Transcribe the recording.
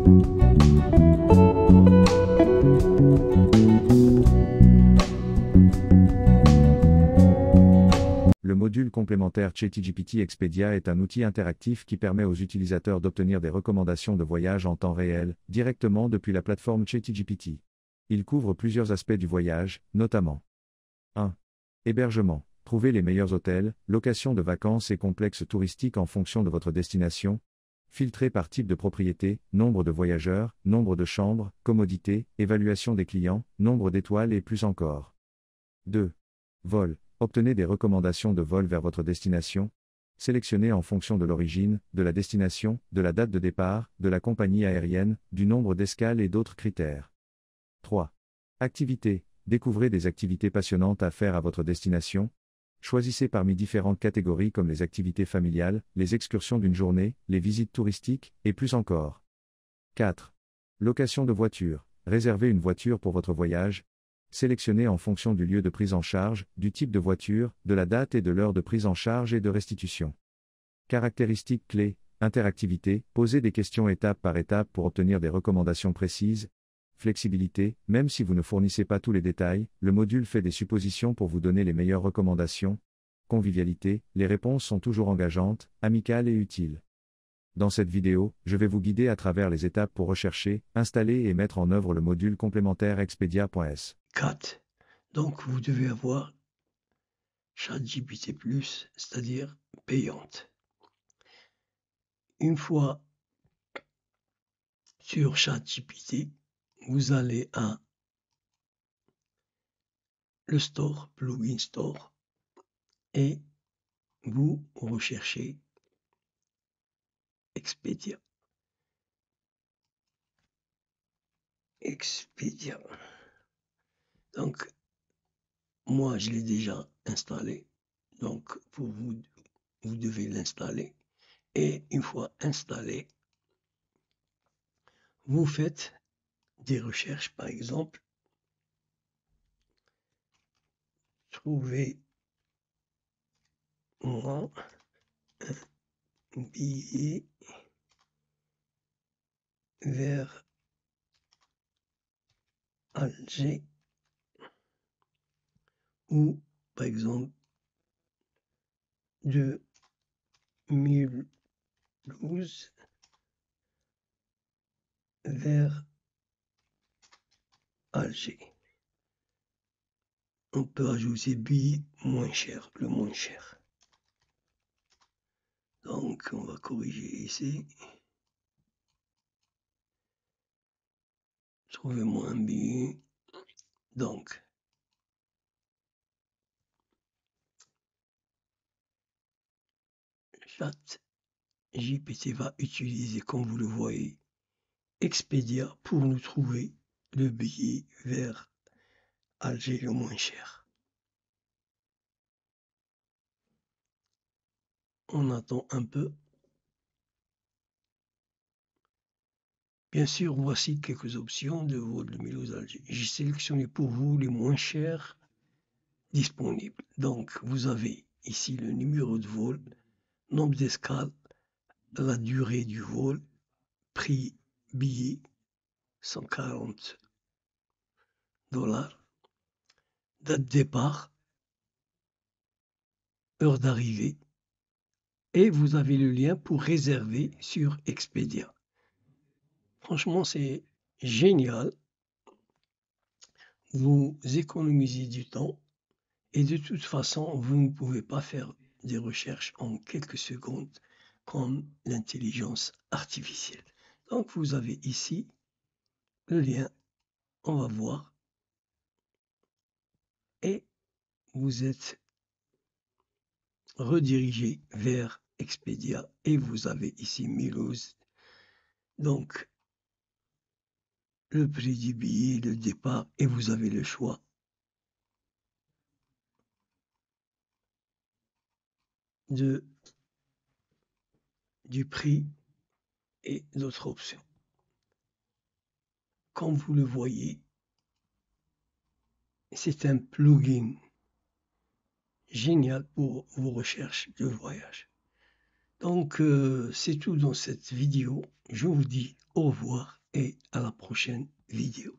Le module complémentaire ChatGPT Expedia est un outil interactif qui permet aux utilisateurs d'obtenir des recommandations de voyage en temps réel, directement depuis la plateforme ChatGPT. Il couvre plusieurs aspects du voyage, notamment 1. Hébergement. Trouvez les meilleurs hôtels, locations de vacances et complexes touristiques en fonction de votre destination. Filtré par type de propriété, nombre de voyageurs, nombre de chambres, commodité, évaluation des clients, nombre d'étoiles et plus encore. 2. Vol. Obtenez des recommandations de vol vers votre destination. Sélectionnez en fonction de l'origine, de la destination, de la date de départ, de la compagnie aérienne, du nombre d'escales et d'autres critères. 3. Activités. Découvrez des activités passionnantes à faire à votre destination. Choisissez parmi différentes catégories comme les activités familiales, les excursions d'une journée, les visites touristiques, et plus encore. 4. Location de voiture. Réservez une voiture pour votre voyage. Sélectionnez en fonction du lieu de prise en charge, du type de voiture, de la date et de l'heure de prise en charge et de restitution. Caractéristiques clés, interactivité, posez des questions étape par étape pour obtenir des recommandations précises. Flexibilité, même si vous ne fournissez pas tous les détails, le module fait des suppositions pour vous donner les meilleures recommandations. Convivialité, les réponses sont toujours engageantes, amicales et utiles. Dans cette vidéo, je vais vous guider à travers les étapes pour rechercher, installer et mettre en œuvre le module complémentaire Expedia.s. 4. Donc vous devez avoir ChatGPT+, c'est-à-dire payante. Une fois sur ChatGPT, vous allez à le store, plugin store, et vous recherchez Expedia. Expedia. Donc, moi, je l'ai déjà installé. Donc, pour vous, vous devez l'installer. Et une fois installé, vous faites des recherches, par exemple, trouvez-moi un billet vers Alger ou, par exemple, de Mulhouse vers Alger. On peut ajouter billet moins cher, le moins cher. Donc, on va corriger ici. Trouvez-moi un billet. Donc, ChatGPT va utiliser, comme vous le voyez, Expedia pour nous trouver le billet vers Alger le moins cher. On attend un peu. Bien sûr, voici quelques options de vol de Mulhouse-Alger. J'ai sélectionné pour vous les moins chers disponibles. Donc, vous avez ici le numéro de vol, nombre d'escales, la durée du vol, prix billet, 140 $, date de départ, heure d'arrivée, et vous avez le lien pour réserver sur Expedia. Franchement, c'est génial. Vous économisez du temps et de toute façon, vous ne pouvez pas faire des recherches en quelques secondes comme l'intelligence artificielle. Donc, vous avez ici le lien, on va voir, et vous êtes redirigé vers Expedia et vous avez ici Mulhouse. Donc, le prix du billet, le départ, et vous avez le choix du prix et d'autres options. Comme vous le voyez, c'est un plugin génial pour vos recherches de voyage. Donc, c'est tout dans cette vidéo. Je vous dis au revoir et à la prochaine vidéo.